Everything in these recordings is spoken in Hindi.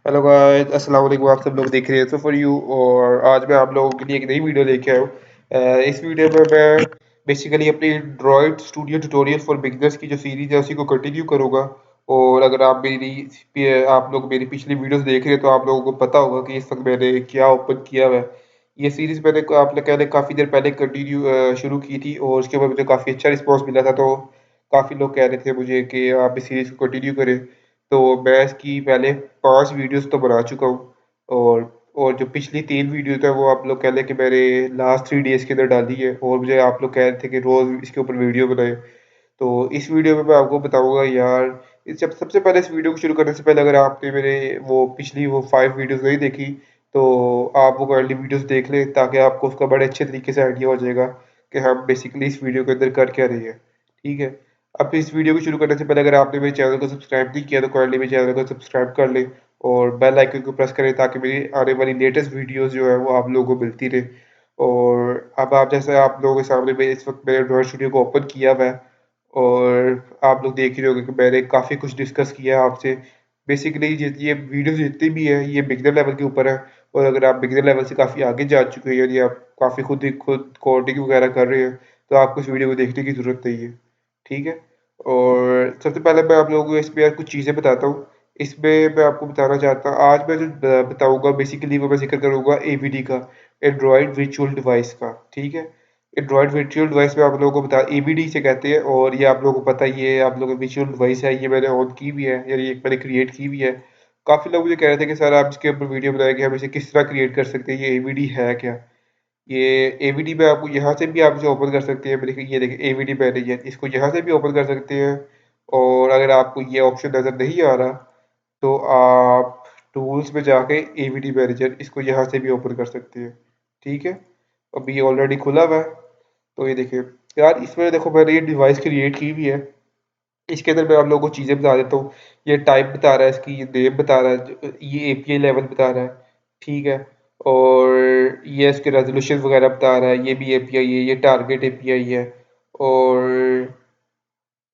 हेलो गाइस, अस्सलाम वालेकुम। आप सब लोग देख रहे हैं तो फॉर यू। और आज मैं आप लोगों के लिए एक नई वीडियो लेके आया हूँ। इस वीडियो में मैं बेसिकली अपनी droid studio tutorial for beginners की जो सीरीज है उसी को कंटिन्यू करूँगा। और अगर आप लोग मेरी पिछली वीडियोस देख रहे हैं तो आप लोगों को पता होगा कि इस वक्त मैंने क्या ओपन किया हुआ है। ये सीरीज मैंने आप लोग कहने काफ़ी देर पहले कंटिन्यू शुरू की थी और उसके बाद मुझे काफ़ी अच्छा रिस्पॉन्स मिला था। तो काफ़ी लोग कह रहे थे मुझे कि आप इस सीरीज़ को कंटिन्यू करें। तो मैं इसकी पहले 5 वीडियोस तो बना चुका हूँ। और जो पिछली 3 वीडियोस है वो आप लोग कह लें कि मैंने लास्ट 3 डेज़ के अंदर डाली है और मुझे आप लोग कह रहे थे कि रोज़ इसके ऊपर वीडियो बनाएं। तो इस वीडियो में मैं आपको बताऊंगा यार। इस जब सबसे पहले इस वीडियो को शुरू करने से पहले अगर आपने मेरे वो पिछली वो 5 वीडियोस नहीं देखी तो आप वो अर्ली वीडियोस देख लें ताकि आपको उसका बड़े अच्छे तरीके से आइडिया हो जाएगा कि हम बेसिकली इस वीडियो के अंदर कर क्या रहे हैं। ठीक है। अब इस वीडियो को शुरू करने से पहले अगर आपने मेरे चैनल को सब्सक्राइब नहीं किया तो काइंडली मेरे चैनल को सब्सक्राइब कर लें और बेल आइकन को प्रेस करें ताकि मेरी आने वाली लेटेस्ट वीडियोस जो है वो आप लोगों को मिलती रहे। और अब आप जैसे आप लोगों के सामने मैं इस वक्त मेरे ड्रॉइंग स्टूडियो को ओपन किया हुआ है और आप लोग देख ही रहे होंगे कि मैंने काफ़ी कुछ डिस्कस किया है आपसे। बेसिकली ये वीडियो जितनी भी है ये बिगिनर लेवल के ऊपर है। और अगर आप बिगिनर लेवल से काफ़ी आगे जा चुके हैं यानी आप काफ़ी खुद कोडिंग वगैरह कर रहे हैं तो आपको इस वीडियो को देखने की ज़रूरत नहीं है। ठीक है। और सबसे पहले मैं आप लोगों को इसमें यार कुछ चीज़ें बताता हूँ। इसमें मैं आपको बताना चाहता हूँ आज मैं जो बताऊँगा बेसिकली वो मैं जिक्र करूँगा एवीडी का, एंड्रॉयड वर्चुअल डिवाइस का। ठीक है। एंड्रॉयड वर्चुअल डिवाइस में आप लोगों को बता एबीडी से कहते हैं और ये आप लोगों को पता ही है आप लोगों को वर्चुअल डिवाइस है ये मैंने ऑन की भी है यानी एक मैंने क्रिएट की भी है। काफ़ी लोग मुझे कह रहे थे कि सर आप इसके ऊपर वीडियो बनाएंगे हम इसे किस तरह क्रिएट कर सकते हैं ये एबीडी है क्या। ये एवीडी में आपको यहाँ से भी आप इसे ओपन कर सकते हैं। देखिए ये देखिए एवीडी मैनेजर इसको यहाँ से भी ओपन कर सकते हैं। और अगर आपको ये ऑप्शन नज़र नहीं आ रहा तो आप टूल्स में जाके एवीडी मैनेजर इसको यहाँ से भी ओपन कर सकते हैं। ठीक है। अभी ये ऑलरेडी खुला हुआ है। तो ये देखिए यार इसमें देखो मैंने ये डिवाइस क्रिएट की हुई है। इसके अंदर मैं आप लोगों को चीज़ें बता देता हूँ। ये टाइप बता रहा है इसकी ये नेम बता रहा है ये एपीआई लेवल बता रहा है। ठीक है। और ये इसके रेजोल्यूशन वगैरह बता रहा है ये भी एपीआई है ये टारगेट एपीआई है। और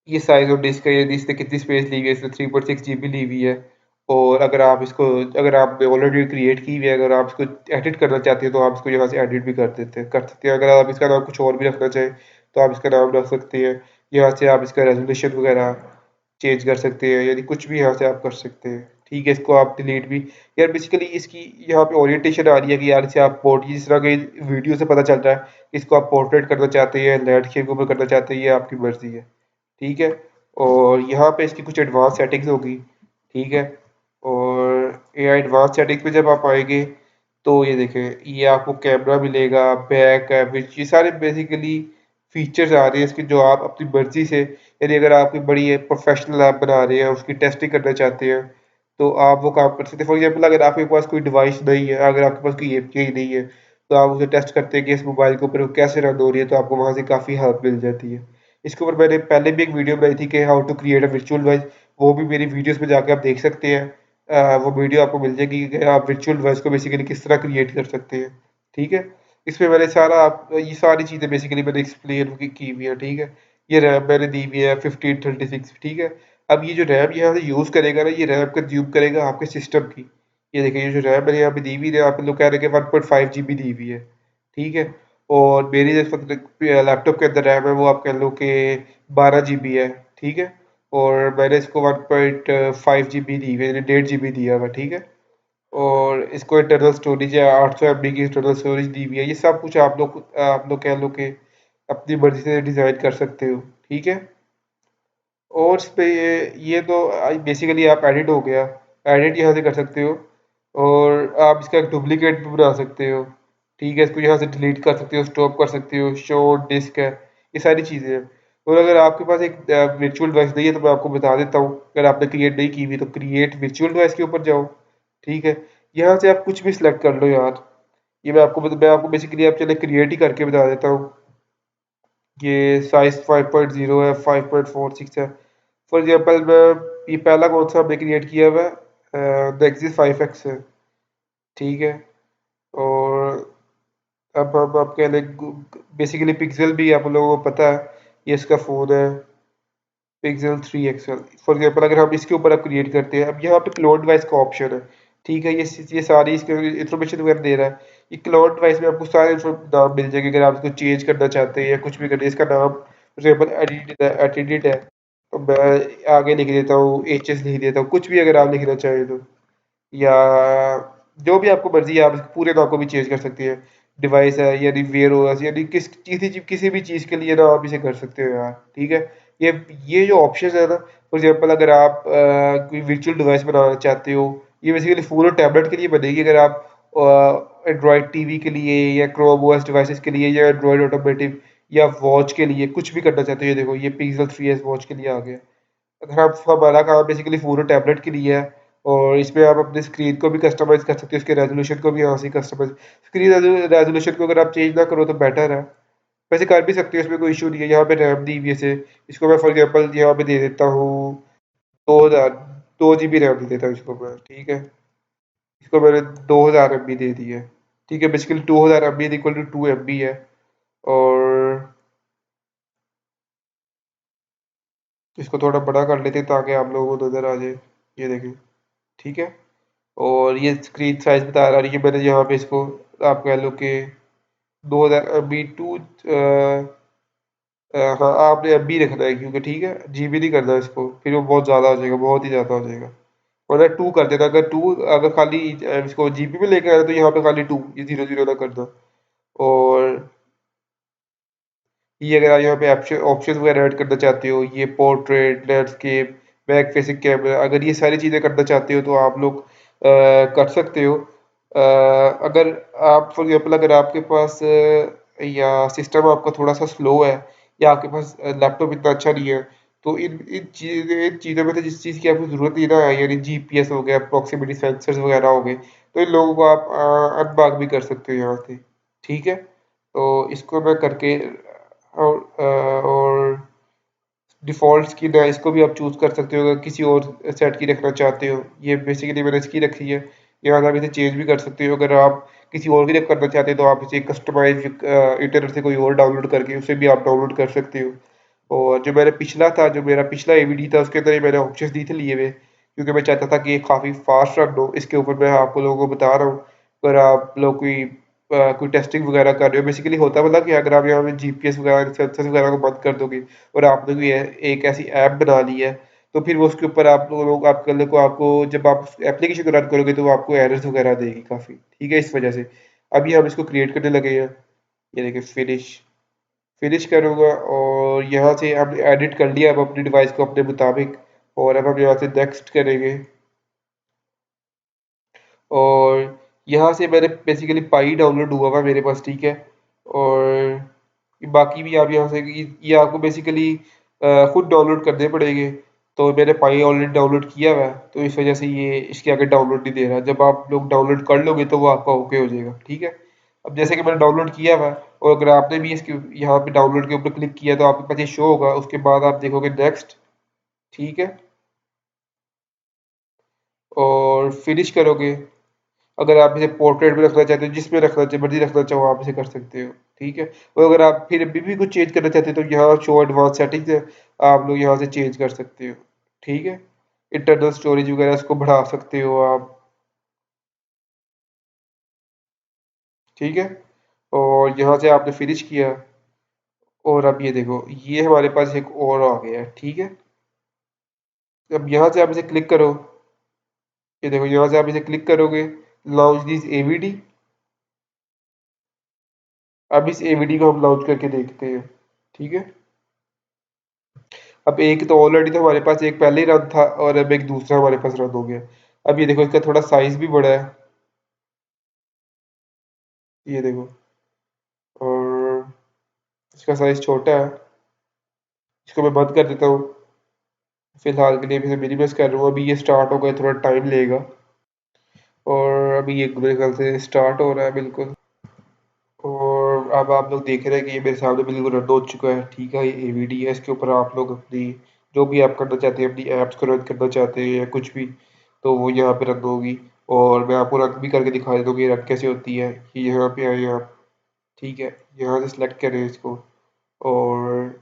ये साइज ऑफ डिस्क है ये इसने कितनी स्पेस ली हुई है इसने 3.6 GB ली हुई है। और अगर आपने ऑलरेडी क्रिएट की हुई है अगर आप इसको एडिट करना चाहते हैं तो आप इसको यहाँ से एडिट भी कर सकते हैं। अगर आप इसका नाम कुछ और भी रखना चाहें तो आप इसका नाम रख सकते हैं। यहाँ से आप इसका रेजोल्यूशन वगैरह चेंज कर सकते हैं यानी कुछ भी यहाँ से आप कर सकते हैं। ठीक है। इसको आप डिलीट भी यार बेसिकली इसकी यहाँ पे ओरिएंटेशन आ रही है कि यार इसे आप पोर्ट जिस तरह के वीडियो से पता चल रहा है इसको आप पोर्ट्रेट करना चाहते हैं लैंडस्केप के ऊपर करना चाहते हैं ये आपकी मर्जी है। ठीक है। और यहाँ पे इसकी कुछ एडवांस सेटिंग्स होगी। ठीक है। और ये एडवांस सेटिंग्स पे जब आप आएंगे तो ये देखें ये आपको कैमरा मिलेगा बैक है विच ये सारे बेसिकली फीचर्स आ रहे हैं इसके जो आप अपनी मर्जी से यानी अगर आप कोई बड़ी प्रोफेशनल ऐप बना रहे हैं उसकी टेस्टिंग करना चाहते हैं तो आप वो काम कर सकते हैं। फॉर एग्जांपल अगर आपके पास कोई डिवाइस नहीं है अगर आपके पास कोई एपीआई नहीं है तो आप उसे टेस्ट करते हैं कि इस मोबाइल के ऊपर वो कैसे रन हो रही है तो आपको वहाँ से काफ़ी हेल्प मिल जाती है। इसके ऊपर मैंने पहले भी एक वीडियो बनाई थी कि how to create a virtual device. वो भी मेरी वीडियोस में जाकर आप देख सकते हैं। वो वीडियो आपको मिल जाएगी कि आप वर्चुअल डिवाइस को बेसिकली किस तरह क्रिएट कर सकते हैं। ठीक है। इसमें मैंने ये सारी चीज़ें बेसिकली मैंने एक्सप्लेन की हुई है। ठीक है। ये रैम मैंने दी हुई है 1536। ठीक है। अब ये जो रैम यहाँ से यूज़ करेगा ना ये रैम कंज्यूम करेगा आपके सिस्टम की। ये देखिए ये जो रैम मैंने यहाँ पे दी हुई है आप लोग कह रहे हैं कि 1.5 GB दी हुई है। ठीक है। और मेरी जिस वक्त लैपटॉप के अंदर रैम है वो आप कह लो कि 12 GB है। ठीक है। और मैंने इसको 1.5 GB दी हुई है 1.5 GB दिया हुआ। ठीक है। और इसको इंटरनल स्टोरेज है 800 MB की इंटरनल स्टोरेज दी हुई है। ये सब कुछ आप लोग कह लो कि अपनी मर्जी से डिज़ाइन कर सकते हो। ठीक है। और इस पे ये तो बेसिकली आप एडिट हो गया एडिट यहाँ से कर सकते हो। और आप इसका एक डुप्लीकेट भी बना सकते हो। ठीक है। इसको यहाँ से डिलीट कर सकते हो स्टॉप कर सकते हो शो डिस्क है ये सारी चीज़ें हैं। और अगर आपके पास एक वर्चुअल डिवाइस नहीं है तो मैं आपको बता देता हूँ अगर आपने क्रिएट नहीं की हुई तो क्रिएट वर्चुअल डिवाइस के ऊपर जाओ। ठीक है। यहाँ से आप कुछ भी सिलेक्ट कर लो यार। ये मैं आपको बेसिकली आप चले क्रिएट ही करके बता देता हूँ। ये साइज 5.0 है 5.46 है। फॉर एग्जांपल मैं ये पहला कौन सा हमने क्रिएट किया हुआ है नेक्सिस 5X है। ठीक है। और अब हम आप कह लें बेसिकली पिक्सल भी आप लोगों को पता है ये इसका फ़ोन है पिक्सल 3 XL। फॉर एग्जांपल अगर हम इसके ऊपर अब क्रिएट करते हैं अब यहाँ पे क्लोन डिवाइस का ऑप्शन है। ठीक है, ये सारी इसकी इन्फॉर्मेशन वगैरह दे रहा है। ये क्लाउड डिवाइस में आपको सारे नाम मिल जाएंगे, अगर आप इसको चेंज करना चाहते हैं या कुछ भी करना है। इसका नाम फॉर एग्जाम्पल एडिटेड है, तो मैं आगे लिख देता हूँ एच एस लिख देता हूँ, कुछ भी अगर आप लिखना चाहें तो, या जो भी आपको मर्जी है आप इसके पूरे नाम को भी चेंज कर सकते हैं। डिवाइस है यानी वेयर ओएस, यानी किसी भी चीज़ के लिए ना आप इसे कर सकते हो यार। ठीक है, ये ये जो ऑप्शन है ना, फॉर एग्जाम्पल अगर आप कोई वर्चुअल डिवाइस बनाना चाहते हो, ये बेसिकली फ़ोन और टैबलेट के लिए बनेगी। अगर आप एंड्रॉयड टीवी के लिए या क्रोम ओएस डिवाइसेस के लिए या एंड्रॉयड ऑटोमेटिव या वॉच के लिए कुछ भी करना चाहते हो, ये देखो ये पिक्सल 3s वॉच के लिए आ गया। अगर आप हमारा काम बेसिकली फ़ोन और टैबलेट के लिए है, और इसमें आप अपने स्क्रीन को भी कस्टमाइज़ कर सकते हो, इसके रेज़ोल्यूशन को भी यहाँ से कस्टमाइज़, स्क्रीन रेज़ोल्यूशन को अगर आप चेंज ना करो तो बेटर है। वैसे कर भी सकते हो, इसमें कोई इश्यू नहीं है। यहाँ पे रैम दी हुई है इसे, इसको मैं फॉर एग्ज़ाम्पल यहाँ पे दे देता हूँ 2000, 2 जीबी रैम दे देता हूँ इसको मैं, ठीक है? इसको मैंने 2000 एमबी दे दी है। ठीक है, basically 2000 MB equal to 2 MB है। और इसको थोड़ा बड़ा कर लेते हैं ताकि आप लोगों को नज़र आ जाए। ये देखें, ठीक है? और ये स्क्रीन साइज बता रहा है, ये मैंने यहाँ पे इसको आप कह लो कि 2000 एमबी टू हाँ आपने एमबी रखना है, क्योंकि ठीक है जीबी नहीं करना इसको, फिर वो बहुत ज़्यादा हो जाएगा, बहुत ही ज़्यादा हो जाएगा। वरना टू कर देना, अगर टू अगर खाली इसको जीबी में लेके आना तो यहाँ पे खाली टू, ये जीरो जीरो ना करना। और ये अगर आप यहाँ पे ऑप्शन ऑप्शन वगैरह ऐड करना चाहते हो, ये portrait, landscape, back facing camera, अगर ये सारी चीज़ें करना चाहते हो तो आप लोग कर सकते हो। अगर आप फॉर एग्जाम्पल अगर आपके पास या सिस्टम आपका थोड़ा सा स्लो है, या आपके पास लैपटॉप इतना अच्छा नहीं है, तो इन चीज़ों में से जिस चीज़ की आपको ज़रूरत नहीं ना है, यानी जीपीएस हो गया, प्रॉक्सिमिटी सेंसर्स वगैरह हो गए, तो इन लोगों को आप अनबॉक्स भी कर सकते हो यहाँ से। ठीक है, तो इसको मैं करके और डिफ़ॉल्ट स्किन है, इसको भी आप चूज़ कर सकते हो अगर किसी और सेट की रखना चाहते हो। ये बेसिकली मैंने इसकी रखी है, यहाँ से आप इसे चेंज भी कर सकते हो। अगर आप किसी और की करना चाहते हो तो आप इसे कस्टमाइज़ इंटरनेट से कोई और डाउनलोड करके उसे भी आप डाउनलोड कर सकते हो। और जो मैंने पिछला था, जो मेरा पिछला एवीडी था, उसके अंदर ही मैंने ऑप्शंस दी थी लिए हुए, क्योंकि मैं चाहता था कि ये काफ़ी फास्ट रन हो। इसके ऊपर मैं आपको लोगों को बता रहा हूँ, अगर आप लोग कोई टेस्टिंग वगैरह कर रहे हो, बेसिकली होता है मतलब कि अगर आप यहाँ पे जीपीएस वगैरह सेंसर्स वगैरह को बंद कर दोगे और आपने कोई एक ऐसी ऐप बना ली है, तो फिर वो उसके ऊपर आप लोग आप कल को आपको जब आप एप्लीकेशन को रन करोगे तो वो आपको एरर्स वगैरह देगी काफ़ी। ठीक है, इस वजह से अभी हम इसको क्रिएट करने लगे हैं। ये देखिए फिनिश, फिनिश करूँगा और यहाँ से हमने एडिट कर लिया अब अपनी डिवाइस को अपने मुताबिक। और अब हम यहाँ से नेक्स्ट करेंगे, और यहाँ से मैंने बेसिकली पाई डाउनलोड हुआ हुआ मेरे पास, ठीक है? और बाकी भी आप यहाँ से ये आपको बेसिकली खुद डाउनलोड करने पड़ेंगे। तो मैंने पाई ऑलरेडी डाउनलोड किया हुआ है, तो इस वजह से ये इसके आगे डाउनलोड नहीं दे रहा। जब आप लोग डाउनलोड कर लोगे तो वो आपका ओके हो जाएगा, ठीक है? अब जैसे कि मैंने डाउनलोड किया हुआ है, और अगर आपने भी इसके यहाँ पे डाउनलोड के ऊपर क्लिक किया तो आपके पास ये शो होगा। उसके बाद आप देखोगे नेक्स्ट, ठीक है? और फिनिश करोगे। अगर आप इसे पोर्ट्रेट में रखना चाहते हो, जिसमें रखना चाहे मर्जी रखना चाहो आप इसे कर सकते हो, ठीक है? और अगर आप फिर भी कुछ चेंज करना चाहते हो तो यहाँ शो एडवांस सेटिंग्स है, आप लोग यहाँ से चेंज कर सकते हो, ठीक है? इंटरनल स्टोरेज वगैरह इसको बढ़ा सकते हो आप, ठीक है? और यहाँ से आपने फिनिश किया, और अब ये देखो ये हमारे पास एक और आ गया है, ठीक है? अब यहाँ से आप इसे क्लिक करो, ये देखो यहाँ से आप इसे क्लिक करोगे, लॉन्च दिस एवीडी। अब इस एवीडी को हम लॉन्च करके देखते हैं, ठीक है? अब एक तो ऑलरेडी तो हमारे पास एक पहले ही रन था, और अब एक दूसरा हमारे पास रन हो गया। अब ये देखो इसका थोड़ा साइज भी बड़ा है, ये देखो, और इसका साइज छोटा है। इसको मैं बंद कर देता हूँ फिलहाल के लिए, इसे मिनिमाइज कर रहा हूँ। अभी ये स्टार्ट हो गया, थोड़ा टाइम लेगा, और अभी ये मेरे ख्याल से स्टार्ट हो रहा है बिल्कुल। और अब आप लोग देख रहे हैं कि ये मेरे सामने बिल्कुल रन हो चुका है, ठीक है? ये एवीडी है, इसके ऊपर आप लोग अपनी जो भी आप करना चाहते हैं, अपनी ऐप्स को रन करना चाहते हैं या कुछ भी, तो वो यहाँ पे रन होगी। और मैं आपको रन भी करके दिखा देता हूँ कि रन कैसे होती है। कि यहाँ पे आए आप, ठीक है? यहाँ से सिलेक्ट करें इसको, और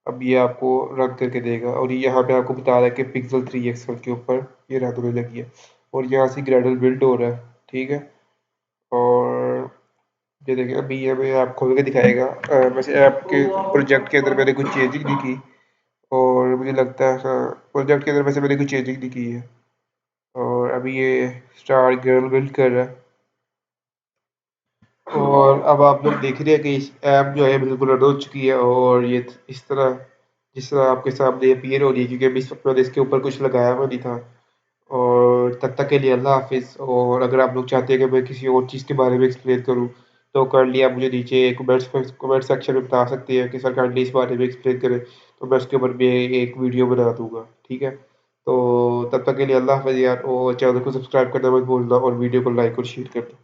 अब ये आपको रन करके देगा, और ये यहाँ पे आपको बता रहा है कि पिक्सल 3 एक्सएल के ऊपर ये रन होने लगी है। और यहाँ से ग्रेडल बिल्ड हो रहा है, ठीक है। और ये देखिए अभी ये मैं ऐप खोल के दिखाएगा। वैसे ऐप के प्रोजेक्ट के अंदर मैंने कुछ चेंजिंग नहीं की, और मुझे लगता है हाँ प्रोजेक्ट के अंदर वैसे मैंने कुछ चेंजिंग नहीं की है। और अभी ये स्टार गर्ल बिल्ड कर रहा है। और अब आप लोग देख रहे हैं कि इस ऐप जो है बिल्कुल रन हो चुकी है, और ये इस तरह जिस तरह आपके सामने अपीयर हो रही है, क्योंकि अभी इस वक्त मैंने इसके ऊपर कुछ लगाया हुआ नहीं था। और तब तक के लिए अल्लाह हाफिज़। और अगर आप लोग चाहते हैं कि मैं किसी और चीज़ के बारे में एक्सप्लेन करूँ, तो काइंडली आप मुझे नीचे कमेंट सेक्शन में बता सकते हैं कि सर काइंडली इस बारे में एक्सप्लेन करें, तो मैं उसके ऊपर भी एक वीडियो बना दूंगा, ठीक है। तो तब तक के लिए अल्लाह हाफिज़ यार, और चैनल को सब्सक्राइब करना मत भूलना, और वीडियो को लाइक और शेयर करना।